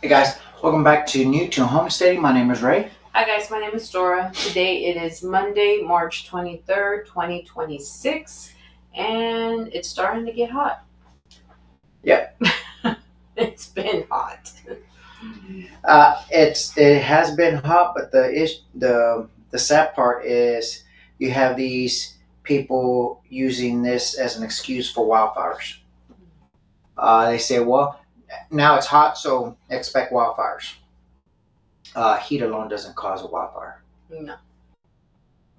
Hey guys, welcome back to To Homesteading. My name is Ray. Hi guys, my name is Dora. Today it is Monday, March 23rd, 2026, and it's starting to get hot. Yep. It's been hot. It has been hot, but the sad part is you have these people using this as an excuse for wildfires. They say, well, now it's hot, so expect wildfires. Heat alone doesn't cause a wildfire. No.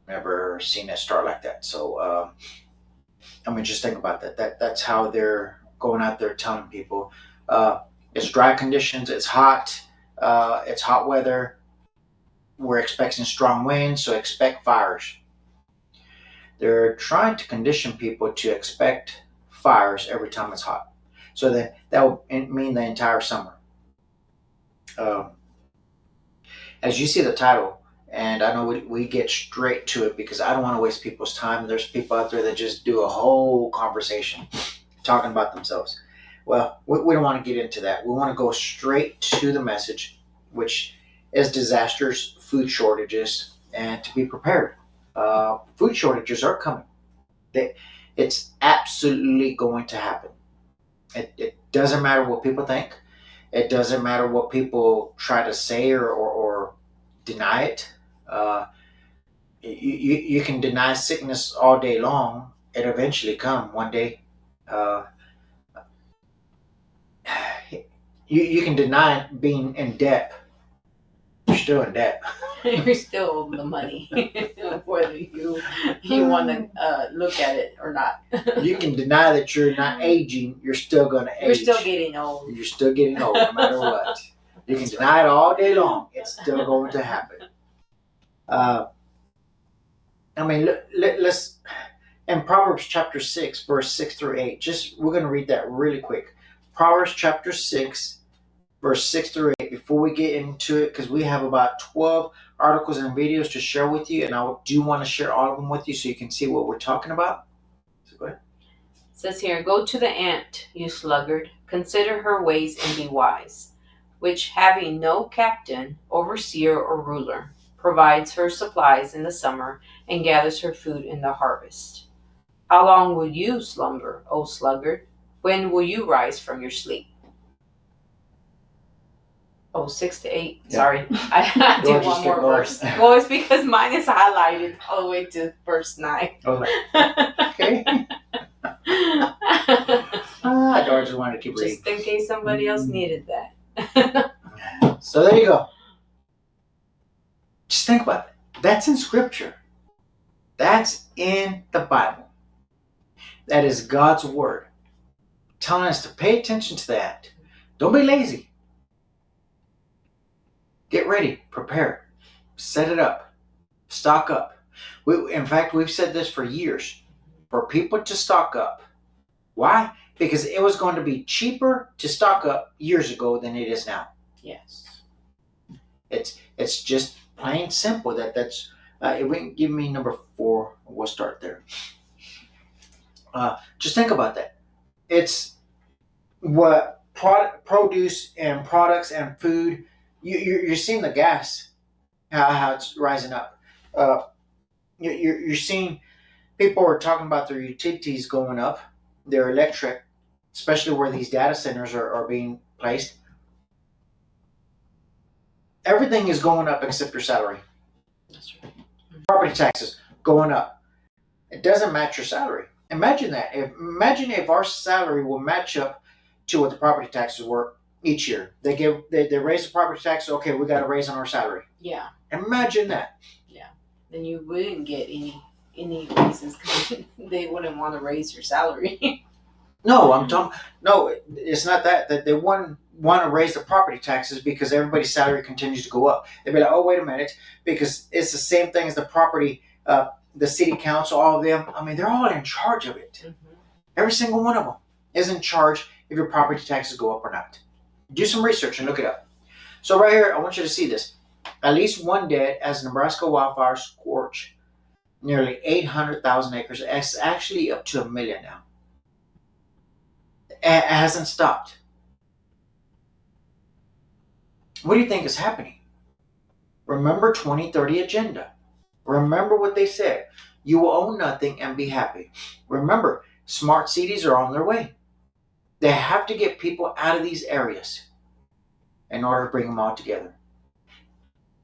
Never seen it start like that. So just think about that. That's how they're going out there telling people. It's dry conditions. It's hot. It's hot weather. We're expecting strong winds, so expect fires. They're trying to condition people to expect fires every time it's hot. So that will mean the entire summer. Um, as you see the title, and I know we get straight to it because I don't want to waste people's time. There's people out there that just do a whole conversation talking about themselves. Well, we don't want to get into that. We want to go straight to the message, which is disasters, food shortages, and to be prepared. Food shortages are coming. It's absolutely going to happen. It doesn't matter what people think. It doesn't matter what people try to say or deny it. You can deny sickness all day long. It eventually come one day. Uh, you can deny being in debt. You're still in debt. You're still owe the money, whether you want to look at it or not. You can deny that you're not aging. You're still going to age. You're still getting old. You're still getting old, no matter what. You can deny it all day long. It's still going to happen. Let's in Proverbs chapter 6, verse 6 through 8. We're going to read that really quick. Proverbs chapter 6, verse 6 through 8. Before we get into it, because we have about 12 articles and videos to share with you, and I do want to share all of them with you so you can see what we're talking about. So go ahead. It says here, go to the ant, you sluggard, consider her ways and be wise, which having no captain, overseer, or ruler, provides her supplies in the summer and gathers her food in the harvest. How long will you slumber, O sluggard? When will you rise from your sleep? Oh, 6 to 8. Yeah. Sorry. I did one more verse. Well, it's because mine is highlighted all the way to verse 9. Okay. I just wanted to keep reading. Just in case somebody else needed that. So there you go. Just think about that. That's in Scripture. That's in the Bible. That is God's Word. Telling us to pay attention to that. Don't be lazy. Get ready. Prepare. Set it up. Stock up. In fact, we've said this for years. For people to stock up. Why? Because it was going to be cheaper to stock up years ago than it is now. Yes. It's just plain simple. That's if we can give me number 4, we'll start there. Just think about that. It's what produce and products and food. You're seeing the gas, how it's rising up. You're seeing people are talking about their utilities going up, their electric, especially where these data centers are being placed. Everything is going up except your salary. That's right. Property taxes going up. It doesn't match your salary. Imagine that. Imagine if our salary will match up to what the property taxes were each year. They raise the property tax. Okay, we got to raise on our salary. Yeah. Imagine that. Yeah. Then you wouldn't get any raises because they wouldn't want to raise your salary. No, it's not that they want to raise the property taxes because everybody's salary continues to go up. They'd be like, oh, wait a minute, because it's the same thing as the property, the city council, all of them. I mean, they're all in charge of it. Mm-hmm. Every single one of them is in charge if your property taxes go up or not. Do some research and look it up. So right here, I want you to see this. At least one dead as Nebraska wildfires scorch nearly 800,000 acres. It's actually up to 1 million now. It hasn't stopped. What do you think is happening? Remember 2030 agenda. Remember what they said. You will own nothing and be happy. Remember, smart cities are on their way. They have to get people out of these areas in order to bring them all together.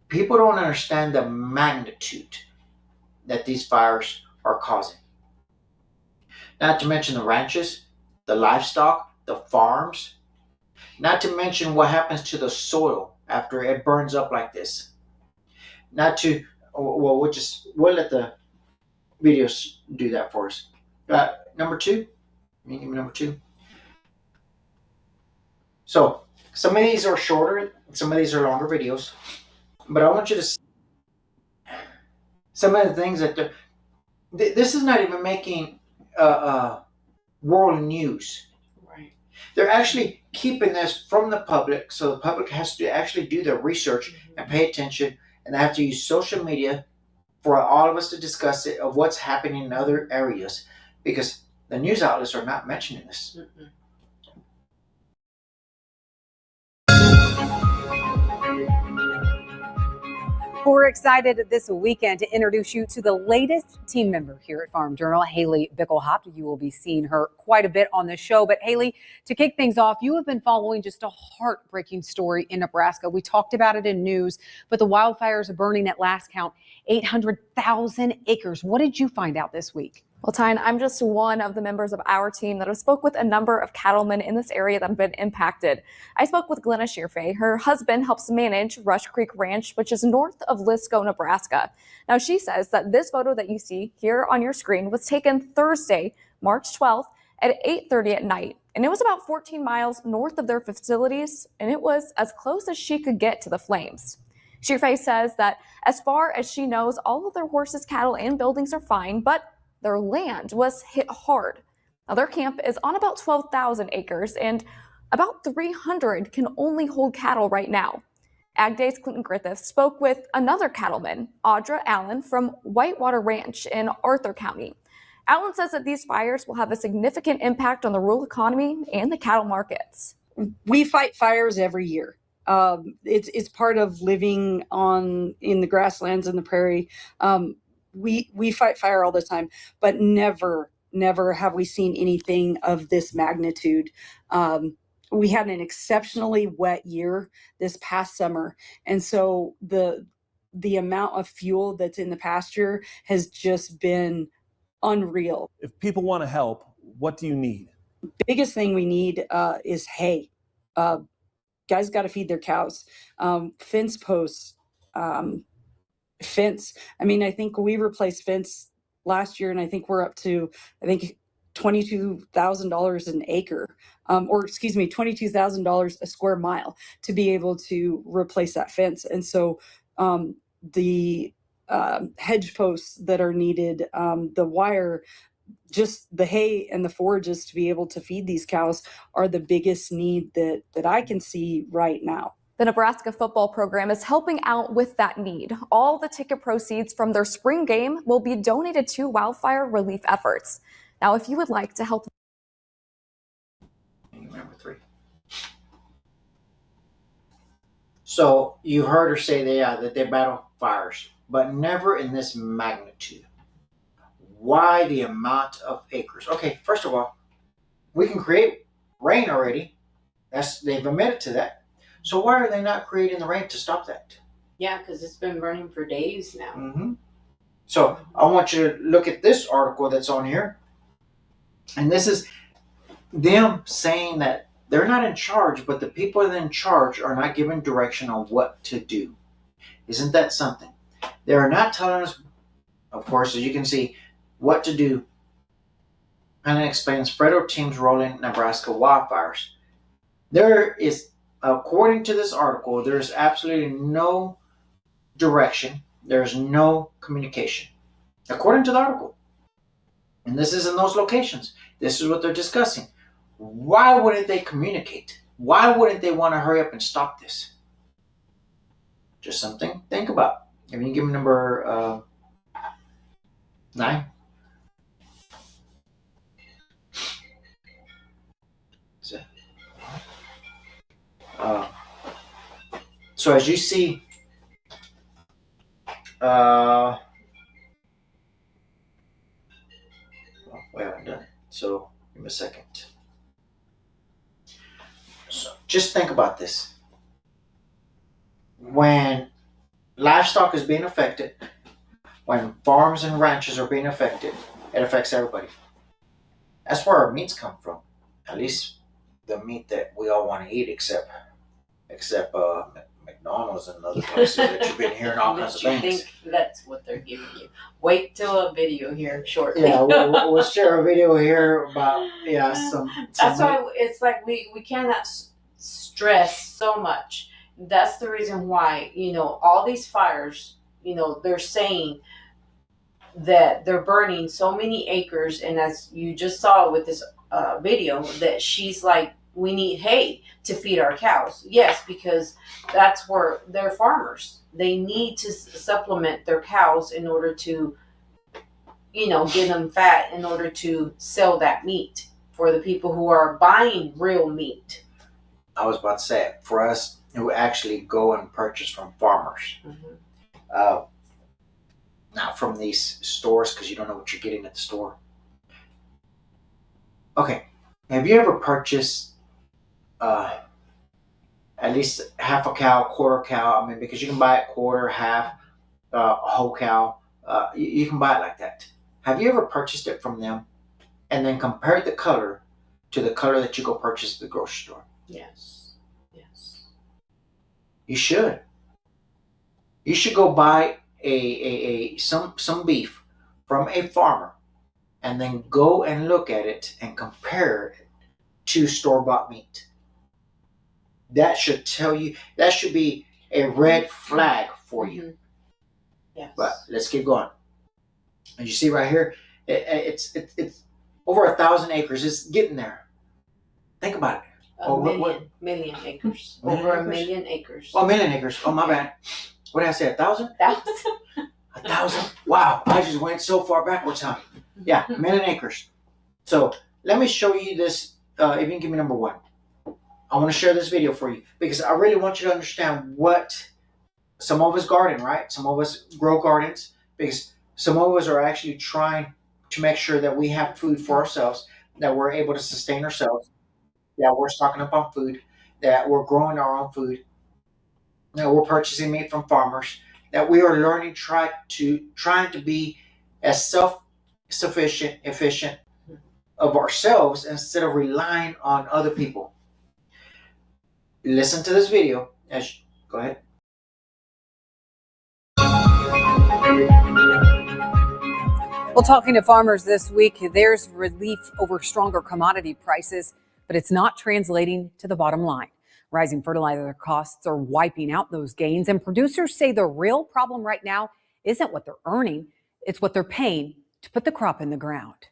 People don't understand the magnitude that these fires are causing. Not to mention the ranches, the livestock, the farms, not to mention what happens to the soil after it burns up like this. Not to, well, we'll let the videos do that for us. Number two, give me number two. So some of these are shorter, some of these are longer videos, but I want you to see some of the things that this is not even making world news. Right. They're actually keeping this from the public, so the public has to actually do their research and pay attention, and they have to use social media for all of us to discuss it of what's happening in other areas, because the news outlets are not mentioning this. Mm-mm. We're excited this weekend to introduce you to the latest team member here at Farm Journal, Haley Bickelhop. You will be seeing her quite a bit on the show. But Haley, to kick things off, you have been following just a heartbreaking story in Nebraska. We talked about it in news, but the wildfires are burning at last count 800,000 acres. What did you find out this week? Well, Tyne, I'm just one of the members of our team that have spoke with a number of cattlemen in this area that have been impacted. I spoke with Glenna Shearfay. Her husband helps manage Rush Creek Ranch, which is north of Lisco, Nebraska. Now, she says that this photo that you see here on your screen was taken Thursday, March 12th at 8:30 at night. And it was about 14 miles north of their facilities, and it was as close as she could get to the flames. Shearfay says that as far as she knows, all of their horses, cattle, and buildings are fine, but their land was hit hard. Now, their camp is on about 12,000 acres, and about 300 can only hold cattle right now. Ag Day's Clinton Griffith spoke with another cattleman, Audra Allen from Whitewater Ranch in Arthur County. Allen says that these fires will have a significant impact on the rural economy and the cattle markets. We fight fires every year. It's part of living in the grasslands and the prairie. We fight fire all the time, but never have we seen anything of this magnitude. We had an exceptionally wet year this past summer, and so the amount of fuel that's in the pasture has just been unreal. If people want to help, what do you need? Biggest thing we need is hay. Guys got to feed their cows. Fence posts, fence. I mean, I think we replaced fence last year, and I think we're up to, $22,000 an acre, or excuse me, $22,000 a square mile to be able to replace that fence. And so the hedge posts that are needed, the wire, just the hay and the forages to be able to feed these cows are the biggest need that I can see right now. The Nebraska football program is helping out with that need. All the ticket proceeds from their spring game will be donated to wildfire relief efforts. Now, if you would like to help. Number three. So you heard her say that they battle fires, but never in this magnitude. Why the amount of acres? Okay, first of all, we can create rain already. They've admitted to that. So why are they not creating the rain to stop that? Yeah, because it's been burning for days now. Mm-hmm. So I want you to look at this article that's on here. And this is them saying that they're not in charge, but the people in charge are not given direction on what to do. Isn't that something? They are not telling us, of course, as you can see, what to do. And it explains federal teams rolling Nebraska wildfires. There is, according to this article, there's absolutely no direction. There's no communication. According to the article. And this is in those locations. This is what they're discussing. Why wouldn't they communicate? Why wouldn't they want to hurry up and stop this? Just something to think about. If you give me number 9. So as you see, well, we haven't done it. So give me a second. So just think about this. When livestock is being affected, when farms and ranches are being affected, it affects everybody. That's where our meats come from. At least the meat that we all want to eat, except McDonald's and other places that you've been hearing all kinds of You things. think that's what they're giving you? Wait till a video here shortly. Yeah, we'll share a video here about some. That's why it's like we cannot stress so much. That's the reason why, all these fires, they're saying that they're burning so many acres, and as you just saw with this video, that she's like, we need hay to feed our cows. Yes, because that's where they're farmers. They need to supplement their cows in order to, get them fat, in order to sell that meat for the people who are buying real meat. I was about to say it, for us who actually go and purchase from farmers. Mm-hmm. Not from these stores, because you don't know what you're getting at the store. Okay, have you ever purchased at least half a cow, quarter cow? I mean, because you can buy it quarter, half, a whole cow. You can buy it like that. Have you ever purchased it from them and then compared the color to the color that you go purchase at the grocery store? Yes. Yes. You should. You should go buy some beef from a farmer and then go and look at it and compare it to store-bought meat. That should tell you, that should be a red flag for you. Mm-hmm. Yes. But let's keep going. As you see right here, it's over 1,000 acres. It's getting there. Think about it. Million acres. Million Over acres? a million acres. Oh, 1,000,000 acres. Oh, my bad. What did I say? 1,000? 1,000. Wow, I just went so far backwards, huh? Yeah, 1,000,000 acres. So let me show you this. If you can give me number one. I want to share this video for you because I really want you to understand what some of us garden, right? Some of us grow gardens because some of us are actually trying to make sure that we have food for ourselves, that we're able to sustain ourselves, that we're stocking up on food, that we're growing our own food, that we're purchasing meat from farmers, that we are learning, trying to be as self-sufficient, efficient of ourselves instead of relying on other people. Listen to this video. Go ahead. Well, talking to farmers this week, there's relief over stronger commodity prices, but it's not translating to the bottom line. Rising fertilizer costs are wiping out those gains, and producers say the real problem right now isn't what they're earning, it's what they're paying to put the crop in the ground.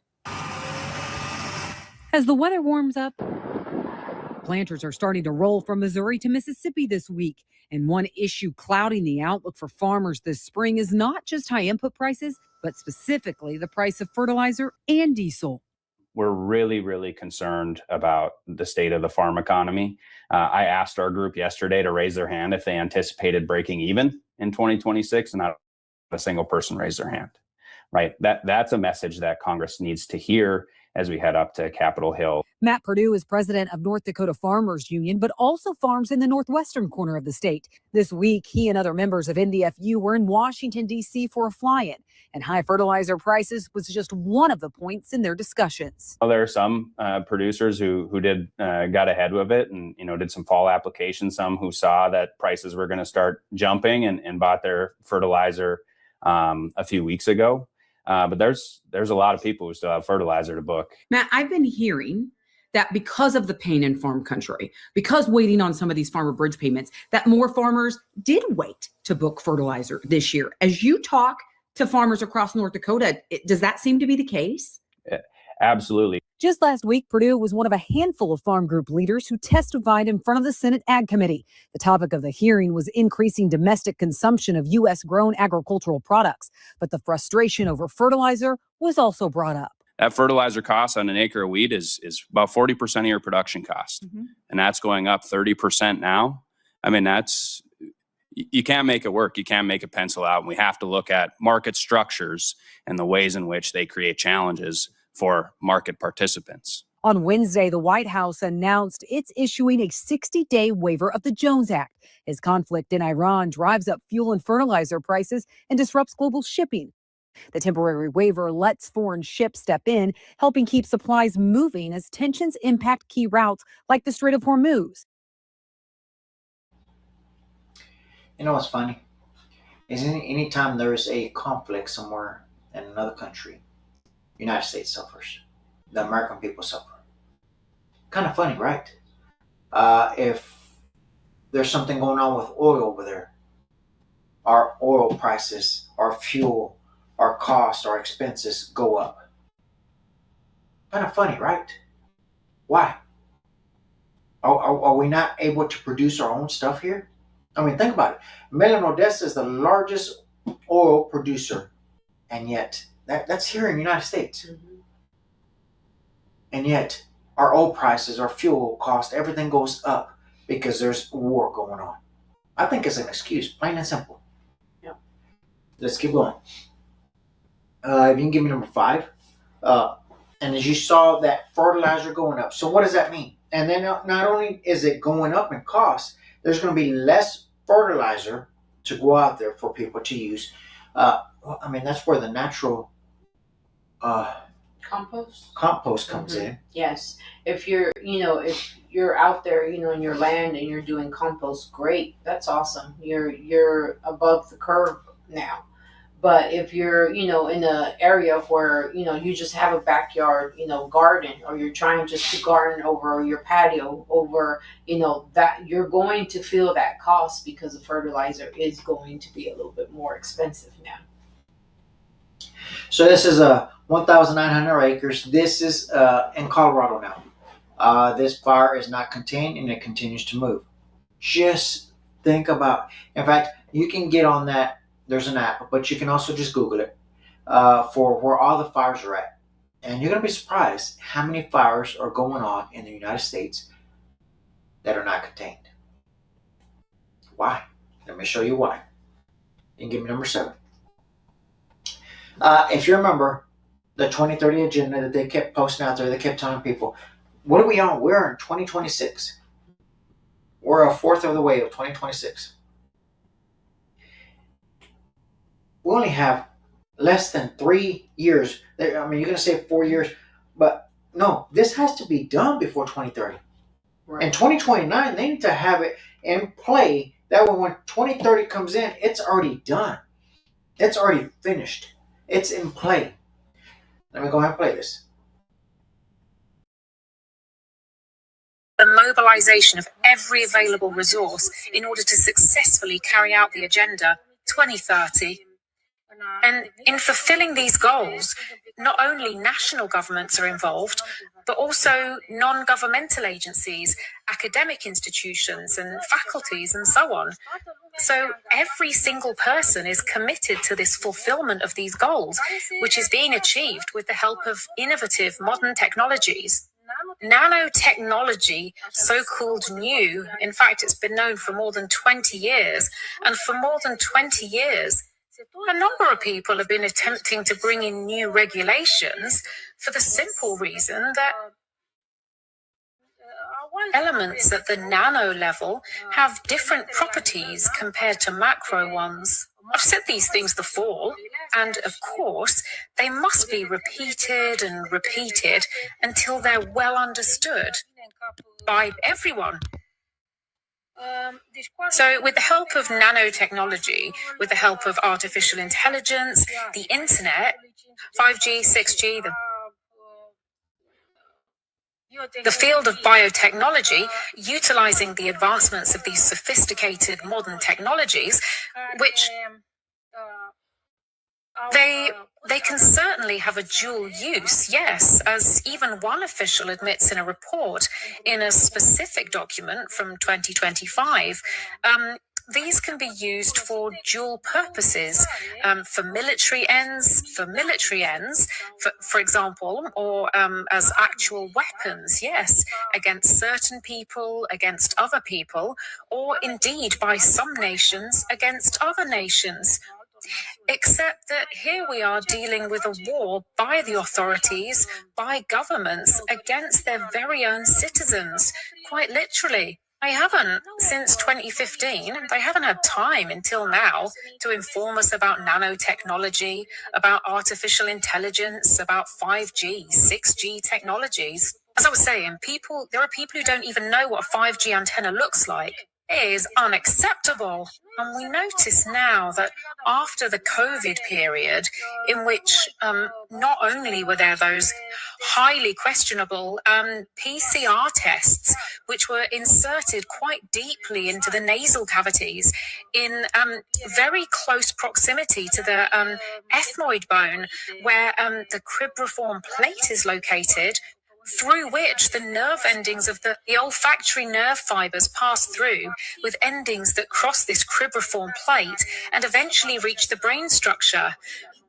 As the weather warms up, planters are starting to roll from Missouri to Mississippi this week. And one issue clouding the outlook for farmers this spring is not just high input prices, but specifically the price of fertilizer and diesel. We're really, really concerned about the state of the farm economy. I asked our group yesterday to raise their hand if they anticipated breaking even in 2026, and not a single person raised their hand. Right? That's a message that Congress needs to hear as we head up to Capitol Hill. Matt Perdue is president of North Dakota Farmers Union, but also farms in the northwestern corner of the state. This week, he and other members of NDFU were in Washington, D.C. for a fly-in, and high fertilizer prices was just one of the points in their discussions. Well, there are some producers who got ahead of it and did some fall applications, some who saw that prices were going to start jumping and bought their fertilizer a few weeks ago. But there's a lot of people who still have fertilizer to book. Matt, I've been hearing that because of the pain in farm country, because waiting on some of these farmer bridge payments, that more farmers did wait to book fertilizer this year. As you talk to farmers across North Dakota, does that seem to be the case? Absolutely. Just last week, Perdue was one of a handful of farm group leaders who testified in front of the Senate Ag Committee. The topic of the hearing was increasing domestic consumption of U.S.-grown agricultural products. But the frustration over fertilizer was also brought up. That fertilizer cost on an acre of wheat is about 40% of your production cost. Mm-hmm. And that's going up 30% now. I mean, that's you can't make it work. You can't make it pencil out. And we have to look at market structures and the ways in which they create challenges for market participants. On Wednesday, the White House announced it's issuing a 60-day waiver of the Jones Act as conflict in Iran drives up fuel and fertilizer prices and disrupts global shipping. The temporary waiver lets foreign ships step in, helping keep supplies moving as tensions impact key routes like the Strait of Hormuz. You know what's funny? Is anytime there's a conflict somewhere in another country, the United States suffers. The American people suffer. Kind of funny, right? If there's something going on with oil over there, our oil prices, our fuel, our costs, our expenses go up. Kind of funny, right? Why? Are we not able to produce our own stuff here? I mean, think about it. Midland, Odessa is the largest oil producer, and yet that's here in the United States. Mm-hmm. And yet our oil prices, our fuel cost, everything goes up because there's war going on. I think it's an excuse, plain and simple. Yeah. Let's keep going. If you can give me number 5. And as you saw, that fertilizer going up. So what does that mean? And then not only is it going up in cost, there's going to be less fertilizer to go out there for people to use. I mean, that's where the natural compost comes in. Yes. If you're out there, in your land and you're doing compost, great. That's awesome. You're above the curve now. But if you're, in an area where, you just have a backyard, garden, or you're trying just to garden over your patio, over, that you're going to feel that cost because the fertilizer is going to be a little bit more expensive now. So this is 1,900 acres. This is in Colorado now. This fire is not contained and it continues to move. Just think about, in fact, you can get on that. There's an app, but you can also just Google it for where all the fires are at. And you're going to be surprised how many fires are going on in the United States that are not contained. Why? Let me show you why. You can give me number 7. If you remember the 2030 agenda that they kept posting out there, they kept telling people, what are we on? We're in 2026. We're a fourth of the way of 2026. We only have less than 3 years. I mean, you're going to say 4 years, but no, this has to be done before 2030. Right. In 2029, they need to have it in play. That way, when 2030 comes in, it's already done. It's already finished. It's in play. Let me go ahead and play this. The mobilization of every available resource in order to successfully carry out the Agenda 2030. And in fulfilling these goals, not only national governments are involved, but also non-governmental agencies, academic institutions and faculties and so on. So every single person is committed to this fulfillment of these goals, which is being achieved with the help of innovative modern technologies. Nanotechnology, so-called new, in fact, it's been known for more than 20 years, and for more than 20 years, a number of people have been attempting to bring in new regulations for the simple reason that elements at the nano level have different properties compared to macro ones. I've said these things before, and of course, they must be repeated and repeated until they're well understood by everyone. So with the help of nanotechnology, with the help of artificial intelligence, the internet, 5G, 6G, the field of biotechnology, utilizing the advancements of these sophisticated modern technologies, which they can certainly have a dual use, yes, as even one official admits in a report in a specific document from 2025. these can be used for dual purposes, for military ends, for example, or as actual weapons, yes, against certain people, against other people, or indeed by some nations against other nations. Except that here we are dealing with a war by the authorities, by governments, against their very own citizens, quite literally. Since 2015, they haven't had time until now to inform us about nanotechnology, about artificial intelligence, about 5G, 6G technologies. As I was saying, there are people who don't even know what a 5G antenna looks like. It is unacceptable. And we notice now that after the COVID period, in which not only were there those highly questionable PCR tests, which were inserted quite deeply into the nasal cavities in very close proximity to the ethmoid bone, where the cribriform plate is located, through which the nerve endings of the olfactory nerve fibers pass through, with endings that cross this cribriform plate and eventually reach the brain structure.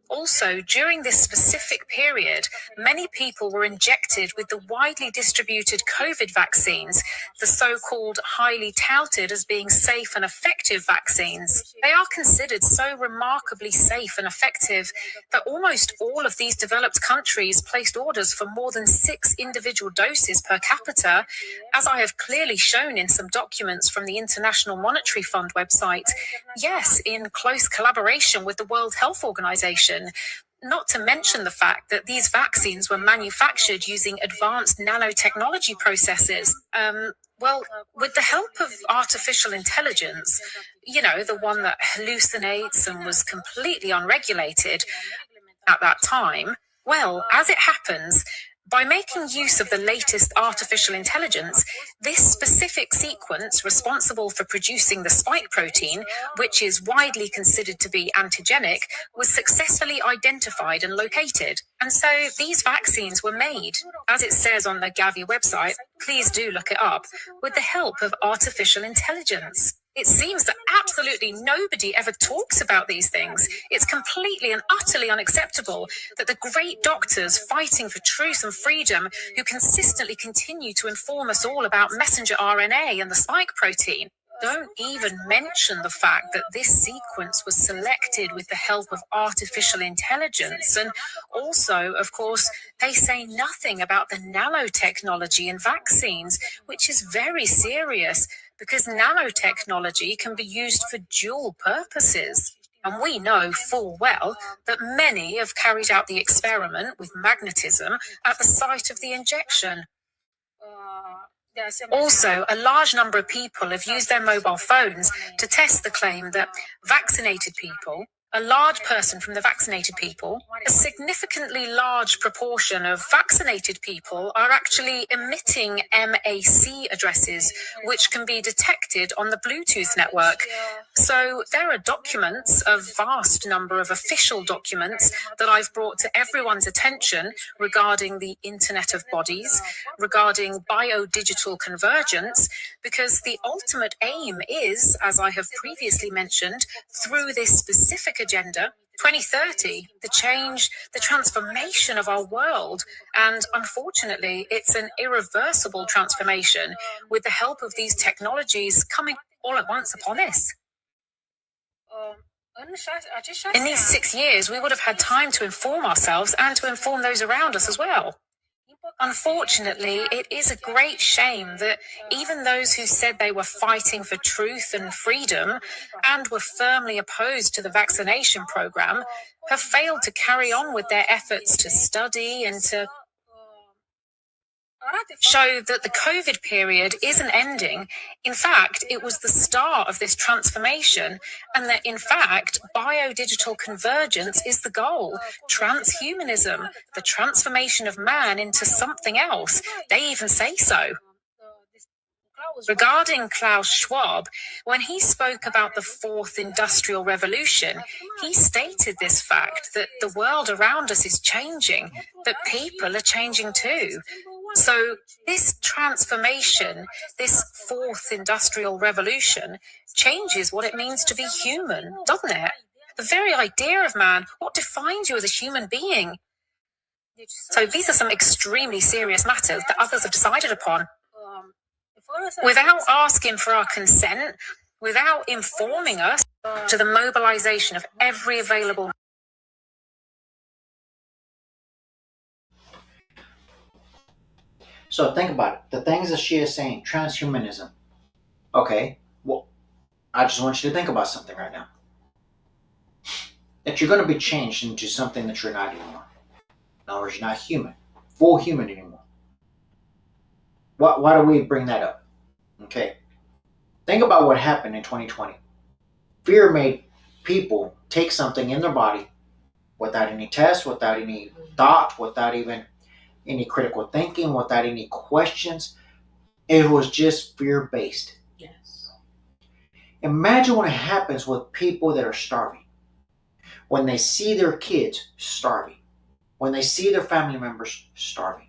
Also, during this specific period, many people were injected with the widely distributed COVID vaccines, the so-called highly touted as being safe and effective vaccines. They are considered so remarkably safe and effective that almost all of these developed countries placed orders for more than 6 individual doses per capita, as I have clearly shown in some documents from the International Monetary Fund website. Yes, in close collaboration with the World Health Organization. Not to mention the fact that these vaccines were manufactured using advanced nanotechnology processes. With the help of artificial intelligence, the one that hallucinates and was completely unregulated at that time. Well, as it happens, by making use of the latest artificial intelligence, this specific sequence responsible for producing the spike protein, which is widely considered to be antigenic, was successfully identified and located. And so these vaccines were made, as it says on the Gavi website, please do look it up, with the help of artificial intelligence. It seems that absolutely nobody ever talks about these things. It's completely and utterly unacceptable that the great doctors fighting for truth and freedom, who consistently continue to inform us all about messenger RNA and the spike protein, don't even mention the fact that this sequence was selected with the help of artificial intelligence. And also, of course, they say nothing about the nanotechnology in vaccines, which is very serious, because nanotechnology can be used for dual purposes. And we know full well that many have carried out the experiment with magnetism at the site of the injection. Also, a large number of people have used their mobile phones to test the claim that vaccinated people, a large portion from the vaccinated people, a significantly large proportion of vaccinated people are actually emitting MAC addresses, which can be detected on the Bluetooth network. So there are documents, a vast number of official documents that I've brought to everyone's attention regarding the Internet of Bodies, regarding biodigital convergence, because the ultimate aim is, as I have previously mentioned, through this specific agenda, 2030, the change, the transformation of our world. And unfortunately, it's an irreversible transformation with the help of these technologies coming all at once upon us. In these 6 years, we would have had time to inform ourselves and to inform those around us as well. Unfortunately, it is a great shame that even those who said they were fighting for truth and freedom and were firmly opposed to the vaccination program have failed to carry on with their efforts to study and to show that the COVID period isn't ending. In fact, it was the start of this transformation, and that in fact, biodigital convergence is the goal. Transhumanism, the transformation of man into something else. They even say so. Regarding Klaus Schwab, when he spoke about the fourth industrial revolution, he stated this fact, that the world around us is changing, that people are changing too. So this transformation, this fourth industrial revolution, changes what it means to be human, doesn't it? The very idea of man, what defines you as a human being? So these are some extremely serious matters that others have decided upon. Without asking for our consent, without informing us, to the mobilization of every available. So think about it. The things that she is saying, transhumanism. Okay, well, I just want you to think about something right now. That you're going to be changed into something that you're not anymore. In other words, you're not human, full human anymore. Why do we bring that up? Okay, think about what happened in 2020. Fear made people take something in their body without any test, without any thought, without even any critical thinking, without any questions. It was just fear-based. Yes. Imagine what happens with people that are starving. When they see their kids starving. When they see their family members starving.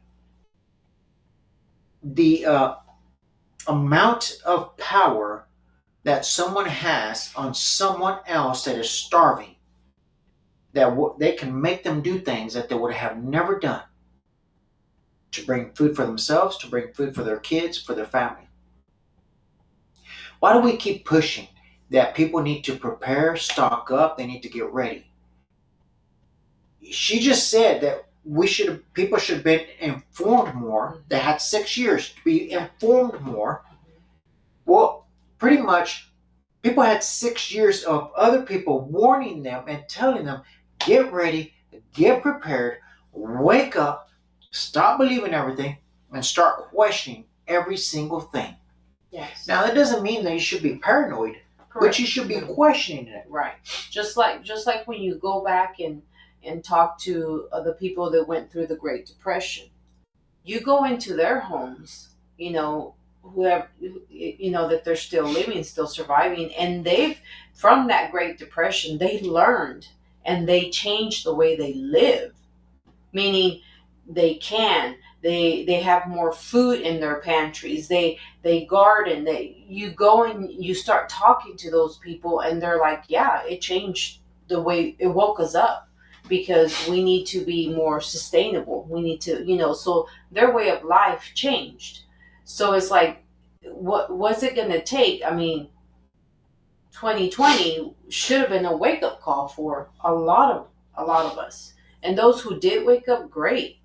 The amount of power that someone has on someone else that is starving, that they can make them do things that they would have never done to bring food for themselves, to bring food for their kids, for their family. Why do we keep pushing that people need to prepare, stock up, they need to get ready? She just said that people should have been informed more. They had 6 years to be informed more. Well, pretty much people had 6 years of other people warning them and telling them, get ready, get prepared, wake up, stop believing everything, and start questioning every single thing. Yes. Now, that doesn't mean that you should be paranoid, but you should be questioning it. Right. Just like when you go back and talk to the people that went through the Great Depression. You go into their homes, whoever, that they're still living, still surviving, and from that Great Depression, they learned and they changed the way they live, meaning they have more food in their pantries, they garden, you go and you start talking to those people and they're like, yeah, it changed the way, it woke us up because we need to be more sustainable, we need to, so their way of life changed. So it's like, what was it going to take? I mean, 2020 should have been a wake-up call for a lot of us, and those who did wake up, great.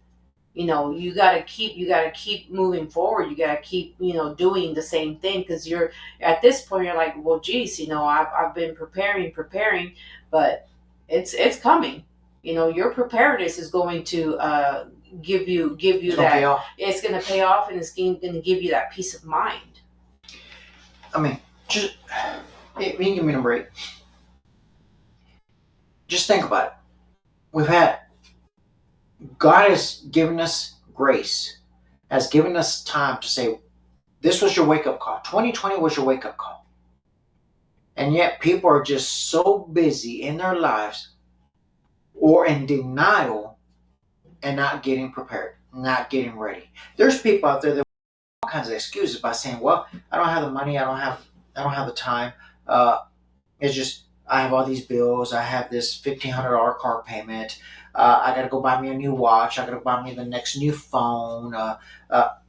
You gotta keep moving forward. You gotta keep doing the same thing, because you're at this point, you're like, well, geez, I've been preparing, but it's coming. Your preparedness is going to give you that. It's going to pay off, and it's going to give you that peace of mind. I mean, just you can give me a break. Just think about it. God has given us grace, has given us time to say, this was your wake-up call. 2020 was your wake-up call. And yet people are just so busy in their lives or in denial and not getting prepared, not getting ready. There's people out there that have all kinds of excuses by saying, well, I don't have the money, I don't have the time. It's just, I have all these bills, I have this $1,500 car payment, I gotta go buy me a new watch, I gotta buy me the next new phone, I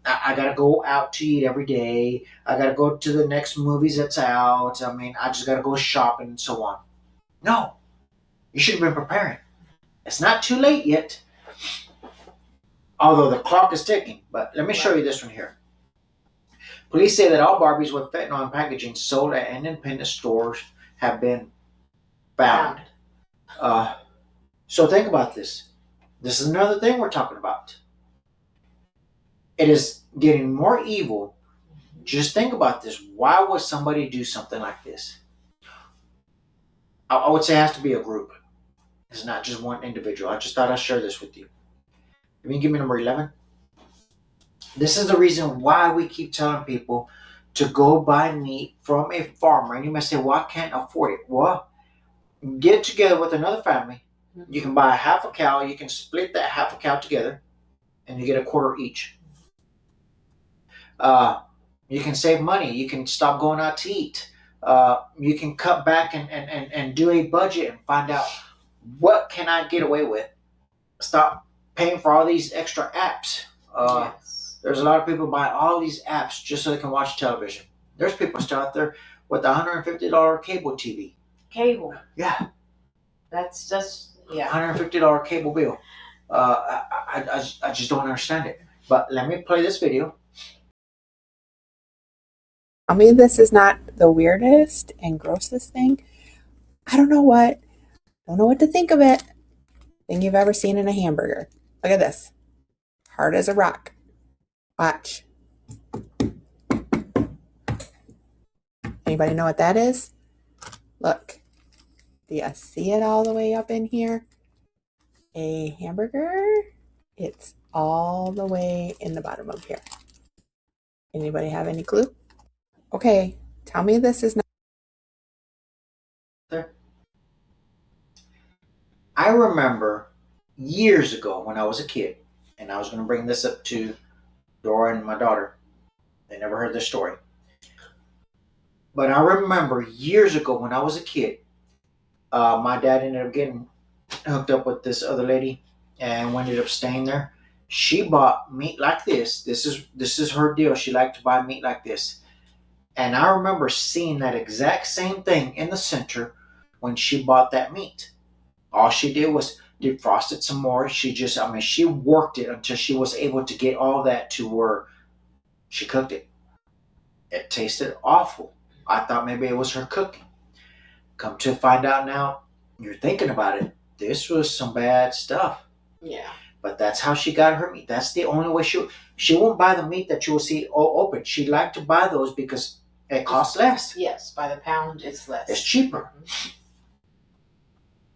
gotta go out to eat every day, I gotta go to the next movies that's out, I just gotta go shopping and so on. No, you should have been preparing. It's not too late yet, although the clock is ticking. But let me show you this one here. Police say that all Barbies with fentanyl in packaging sold at independent stores have been found. So think about this. This is another thing we're talking about. It is getting more evil. Just think about this. Why would somebody do something like this? I would say it has to be a group. It's not just one individual. I just thought I'd share this with you. Can you give me number 11? This is the reason why we keep telling people to go buy meat from a farmer. And you may say, well, I can't afford it. Well, get together with another family. You can buy half a cow. You can split that half a cow together, and you get a quarter each. You can save money. You can stop going out to eat. You can cut back and do a budget and find out what can I get away with. Stop paying for all these extra apps. Yes. There's a lot of people buy all these apps just so they can watch television. There's people still out there with a $150 cable TV. Cable. Yeah, That's just, yeah. $150 cable bill. I just don't understand it. But let me play this video. I mean, this is not the weirdest and grossest thing. I don't know what to think of it. Thing you've ever seen in a hamburger. Look at this. Hard as a rock. Watch. Anybody know what that is? Look. Do you see it all the way up in here? A hamburger. It's all the way in the bottom of here. Anybody have any clue? Okay, tell me this is not. I remember years ago when I was a kid, and I was going to bring this up to Dora and my daughter. They never heard this story. But I remember years ago when I was a kid, my dad ended up getting hooked up with this other lady, and we ended up staying there. She bought meat like this. This is her deal. She liked to buy meat like this. And I remember seeing that exact same thing in the center when she bought that meat. All she did was defrost it some more. She worked it until she was able to get all that to where she cooked it. It tasted awful. I thought maybe it was her cooking. Come to find out now, you're thinking about it, this was some bad stuff. Yeah. But that's how she got her meat. That's the only way she won't buy the meat that you will see open. She liked to buy those because it costs less. Yes, by the pound, it's less. It's cheaper.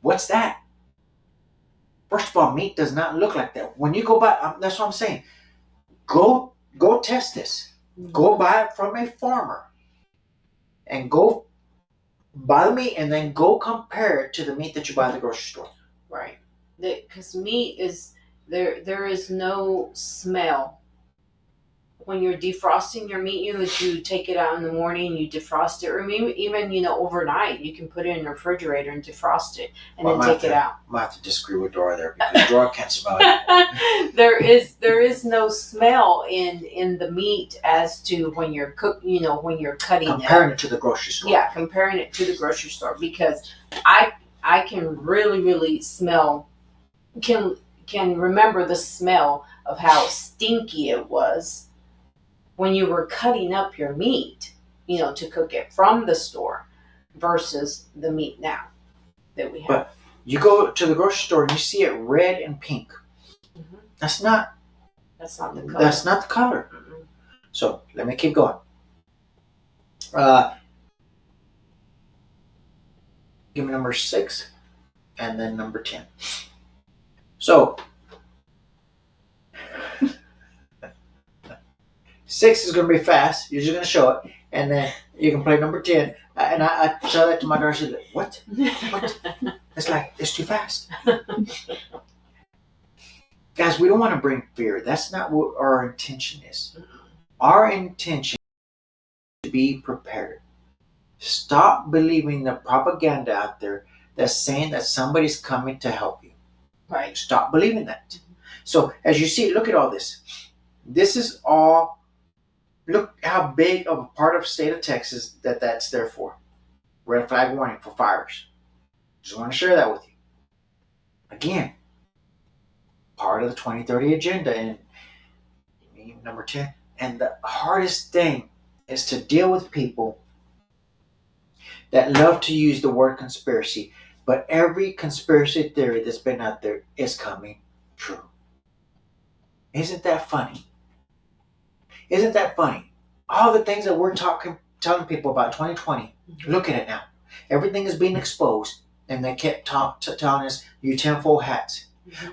What's that? First of all, meat does not look like that. When you go buy, that's what I'm saying. Go test this. Go buy it from a farmer. And go buy the meat and then go compare it to the meat that you buy at the grocery store. Right. Because meat is, there is no smell. When you're defrosting your meat, you take it out in the morning, you defrost it, or maybe even overnight, you can put it in the refrigerator and defrost it, and then take it out. I might have to disagree with Dora there because Dora can't smell it. There is no smell in the meat as to when you're when you're cutting comparing it to the grocery store. Yeah, comparing it to the grocery store, because I can really smell, can remember the smell of how stinky it was when you were cutting up your meat, to cook it from the store versus the meat now that we have. But you go to the grocery store and you see it red and pink. Mm-hmm. That's not the color. That's not the color. Mm-hmm. So let me keep going. Give me number 6 and then number 10. So 6 is going to be fast. You're just going to show it, and then you can play number 10. And I tell that to my daughter. She's like, "What? What? It's too fast." Guys, we don't want to bring fear. That's not what our intention is. Our intention is to be prepared. Stop believing the propaganda out there that's saying that somebody's coming to help you. Right. Stop believing that. So as you see, look at all this. This is all. Look how big of a part of the state of Texas that's there for. Red flag warning for fires. Just want to share that with you. Again, part of the 2030 agenda and number 10. And the hardest thing is to deal with people that love to use the word conspiracy. But every conspiracy theory that's been out there is coming true. Isn't that funny? Isn't that funny? All the things that we're telling people about 2020, look at it now. Everything is being exposed, and they kept telling us, you tinfoil hats.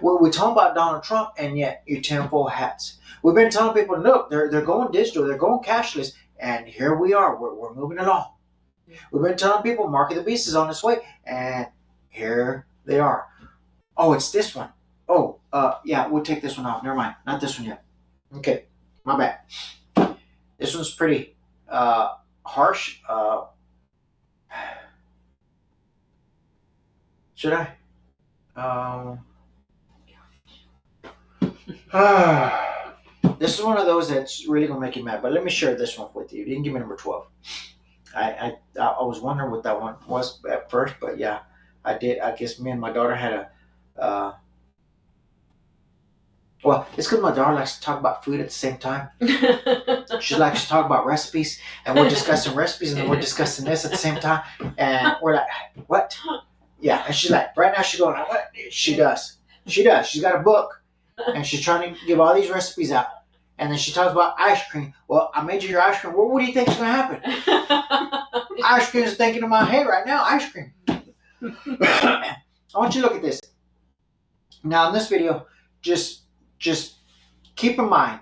We're talking about Donald Trump, and yet you tinfoil hats. We've been telling people, look, they're going digital, they're going cashless, and here we are. We're moving along. We've been telling people, Mark of the Beast is on its way, and here they are. Oh, it's this one. Oh, yeah, we'll take this one off. Never mind. Not this one yet. Okay, my bad. This one's pretty harsh. Should I? This is one of those that's really gonna make you mad. But let me share this one with you. You didn't give me number 12. I was wondering what that one was at first, but yeah, I did. I guess me and my daughter had a. Well, it's because my daughter likes to talk about food at the same time. She likes to talk about recipes, and we're discussing recipes, and then we're discussing this at the same time, and we're like, "What?" Yeah, and she's like, right now she's going, "What?" She does. She's got a book, and she's trying to give all these recipes out, and then she talks about ice cream. Well, I made you your ice cream. Well, what do you think is going to happen? Ice cream is thinking in my head right now. Ice cream. I want you to look at this. Now, in this video, just keep in mind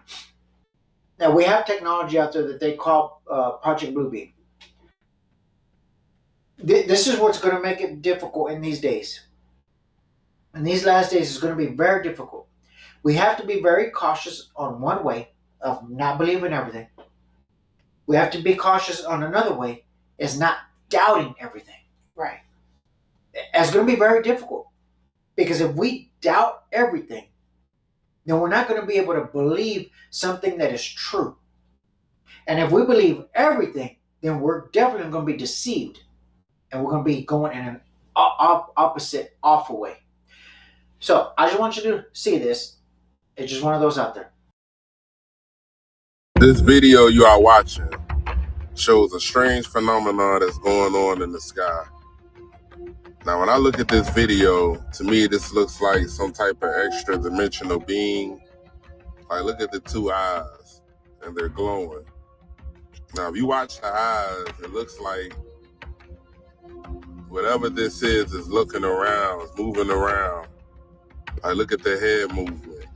that we have technology out there that they call Project Bluebeam. This is what's going to make it difficult in these days. In these last days, it's going to be very difficult. We have to be very cautious on one way of not believing everything. We have to be cautious on another way is not doubting everything. Right. It's going to be very difficult because if we doubt everything, then we're not going to be able to believe something that is true. And if we believe everything, then we're definitely going to be deceived. And we're going to be going in an opposite, awful way. So I just want you to see this. It's just one of those out there. This video you are watching shows a strange phenomenon that's going on in the sky. Now, when I look at this video, to me, this looks like some type of extra dimensional being. Like, look at the two eyes, and they're glowing. Now, if you watch the eyes, it looks like whatever this is looking around, is moving around. Like, look at the head movement.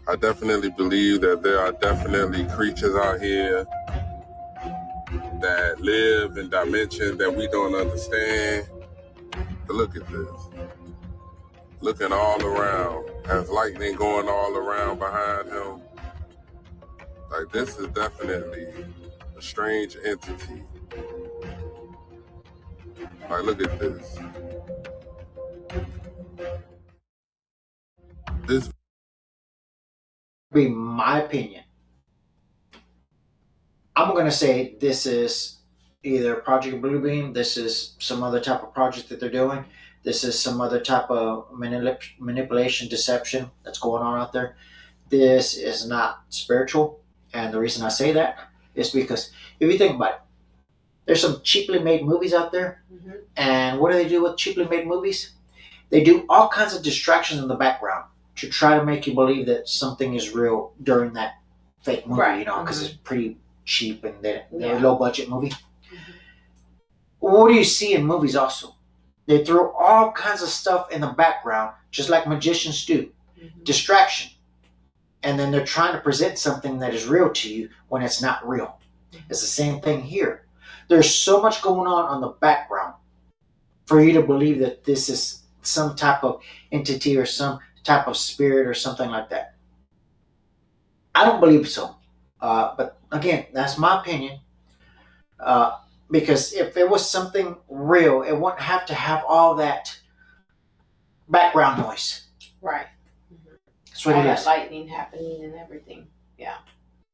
I definitely believe that there are definitely creatures out here that live in dimensions that we don't understand. But look at this. Looking all around. Has lightning going all around behind him. Like, this is definitely a strange entity. Like, look at this. This be my opinion. I'm going to say this is either Project Bluebeam, this is some other type of project that they're doing, this is some other type of manipulation, deception that's going on out there. This is not spiritual, and the reason I say that is because if you think about it, there's some cheaply made movies out there, and what do they do with cheaply made movies? They do all kinds of distractions in the background to try to make you believe that something is real during that fake movie, Right. you know, because it's pretty cheap and they're a low budget movie. What do you see in movies also? They throw all kinds of stuff in the background, just like magicians do. Distraction. And then they're trying to present something that is real to you when it's not real. It's the same thing here. There's so much going on the background for you to believe that this is some type of entity or some type of spirit or something like that. I don't believe so. But again, that's my opinion. Because if it was something real, it wouldn't have to have all that background noise. Right. That's what all it that is. lightning happening and everything. Yeah.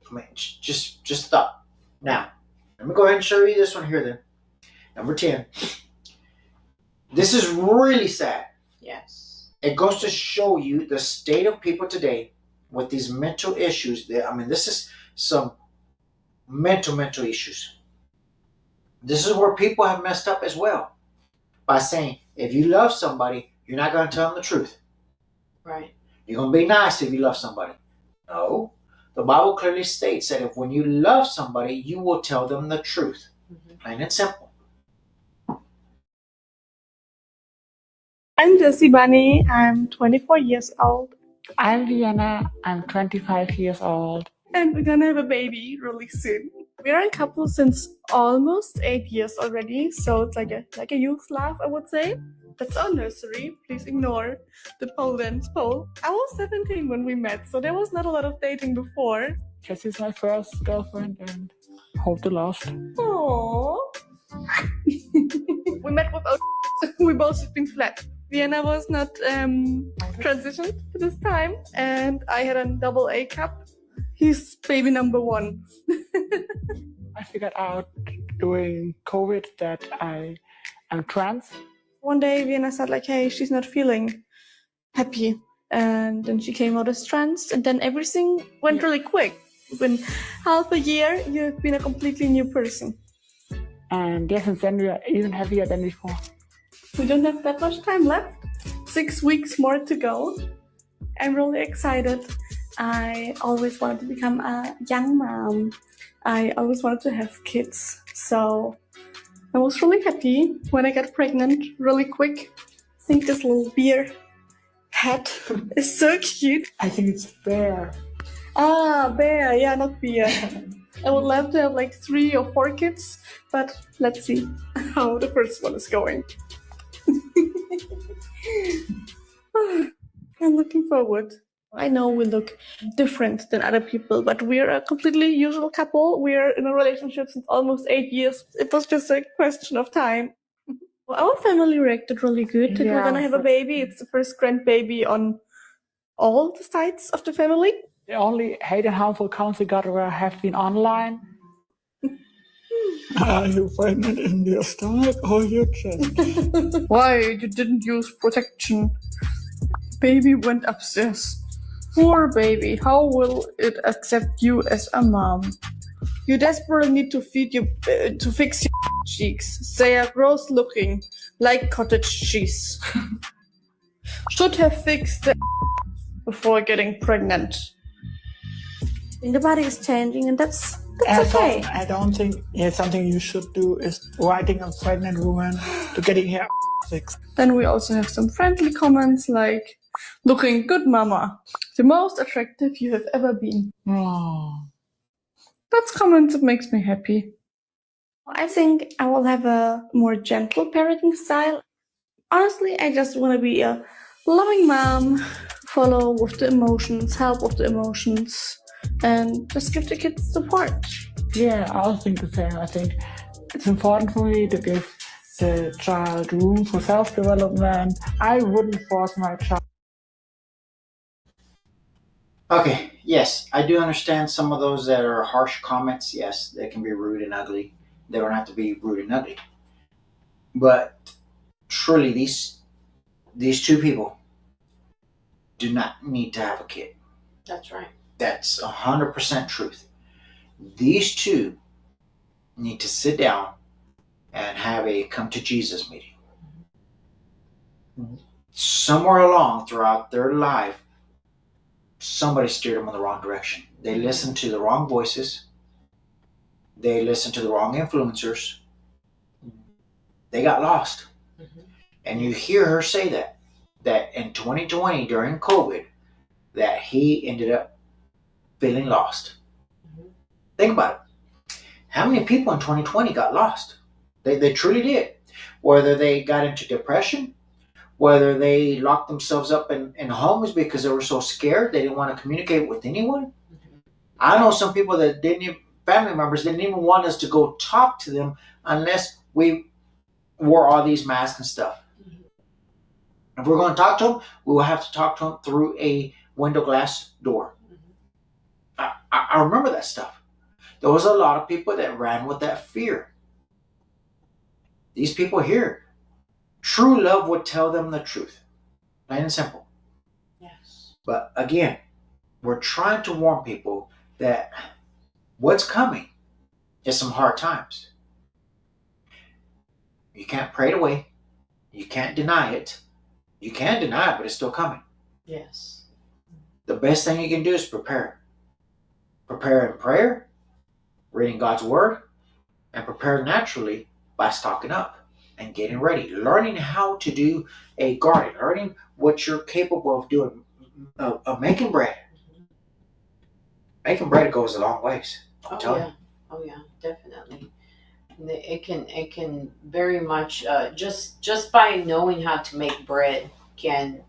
I mean, just thought. Now, let me go ahead and show you this one here then. Number 10. This is really sad. Yes. It goes to show you the state of people today with these mental issues. I mean, this is some mental issues. This is where people have messed up as well. By saying, if you love somebody, you're not going to tell them the truth. Right. You're going to be nice if you love somebody. No. The Bible clearly states that if when you love somebody, you will tell them the truth. Plain and simple. I'm Jessie Bunny. I'm 24 years old. I'm Vienna. I'm 25 years old. And we're gonna have a baby really soon. We're a couple since almost 8 years already, so it's like a youth love, I would say. That's our nursery. Please ignore the pole dance pole. I was 17 when we met, so there was not a lot of dating before. Because it's my first girlfriend and hope the last. Aww. We met without we both have been flat. Vienna was not transitioned to this time, and I had a double A cup. He's baby number 1. I figured out during COVID that I am trans. One day Vienna said like, hey, she's not feeling happy, and then she came out as trans, and then everything went really quick. Within half a year, you've been a completely new person. And yeah, since then we are even happier than before. We don't have that much time left. 6 weeks more to go. I'm really excited. I always wanted to become a young mom. I always wanted to have kids. So I was really happy when I got pregnant really quick. I think this little beer hat is so cute. I think it's Bear. Ah, bear. Yeah, not beer. I would love to have like 3 or 4 kids, but let's see how the first one is going. I'm looking forward. I know we look different than other people, but we're a completely usual couple. We're in a relationship since almost 8 years. It was just a question of time. Well, our family reacted really good that we're gonna have a baby. It's the first grandbaby on all the sides of the family. The only hate and harmful comments we got have been online. Are you pregnant in your stomach or your chest? Why you didn't use protection? Baby went upstairs. Poor baby, how will it accept you as a mom? You desperately need to feed you to fix your cheeks. They are gross looking, like cottage cheese. Should have fixed the before getting pregnant. The body is changing, and that's okay. I don't think something you should do is writing a pregnant woman to getting her fixed. Then we also have some friendly comments like, looking good, mama. The most attractive you have ever been. Oh. That's comment that makes me happy. I think I will have a more gentle parenting style. Honestly, I just want to be a loving mom, follow with the emotions, help with the emotions, and just give the kids support. Yeah, I also think the same. I think it's important for me to give the child room for self-development. I wouldn't force my child. Okay, yes, I do understand some of those that are harsh comments. Yes, they can be rude and ugly. They don't have to be rude and ugly. But truly, these 2 people do not need to have a kid. That's right. That's 100% truth. These 2 need to sit down and have a come to Jesus meeting. Somewhere along throughout their life, somebody steered them in the wrong direction. They listened to the wrong voices. They listened to the wrong influencers. They got lost. Mm-hmm. And you hear her say that in 2020 during COVID, that he ended up feeling lost. Mm-hmm. Think about it. How many people in 2020 got lost? They truly did. Whether they got into depression, whether they locked themselves up in homes because they were so scared they didn't want to communicate with anyone. Mm-hmm. I know some people that family members didn't even want us to go talk to them unless we wore all these masks and stuff. Mm-hmm. If we're going to talk to them, we will have to talk to them through a window glass door. Mm-hmm. I remember that stuff. There was a lot of people that ran with that fear. These people here, true love would tell them the truth. Plain and simple. Yes. But again, we're trying to warn people that what's coming is some hard times. You can't pray it away. You can't deny it. You can deny it, but it's still coming. Yes. The best thing you can do is prepare. Prepare in prayer, reading God's word, and prepare naturally by stocking up and getting ready, learning how to do a garden, learning what you're capable of doing, of making bread. Making bread goes a long ways. I'm telling you. Oh yeah, definitely. It can very much just by knowing how to make bread can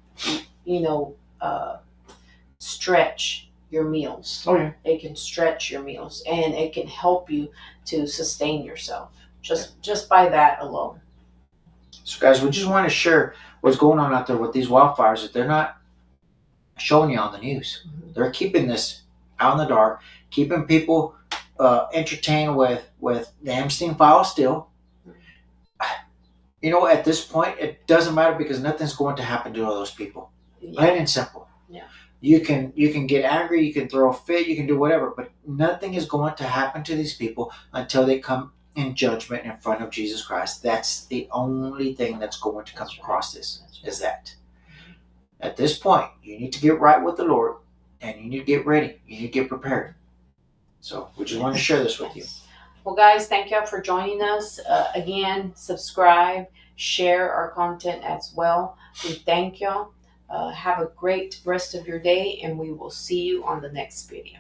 stretch your meals. Oh yeah. It can stretch your meals, and it can help you to sustain yourself just by that alone. So guys, we just want to share what's going on out there with these wildfires that they're not showing you on the news. Mm-hmm. They're keeping this out in the dark, keeping people entertained with the Epstein file still. You know, at this point, it doesn't matter because nothing's going to happen to all those people. Yeah. Plain and simple. Yeah. You can get angry, you can throw a fit, you can do whatever, but nothing is going to happen to these people until they come in judgment in front of Jesus Christ. That's the only thing that's going to come across this, is that. At this point, you need to get right with the Lord, and you need to get ready. You need to get prepared. So we just want to share this with you. Well, guys, thank you for joining us. Again, subscribe, share our content as well. We thank y'all. Have a great rest of your day, and we will see you on the next video.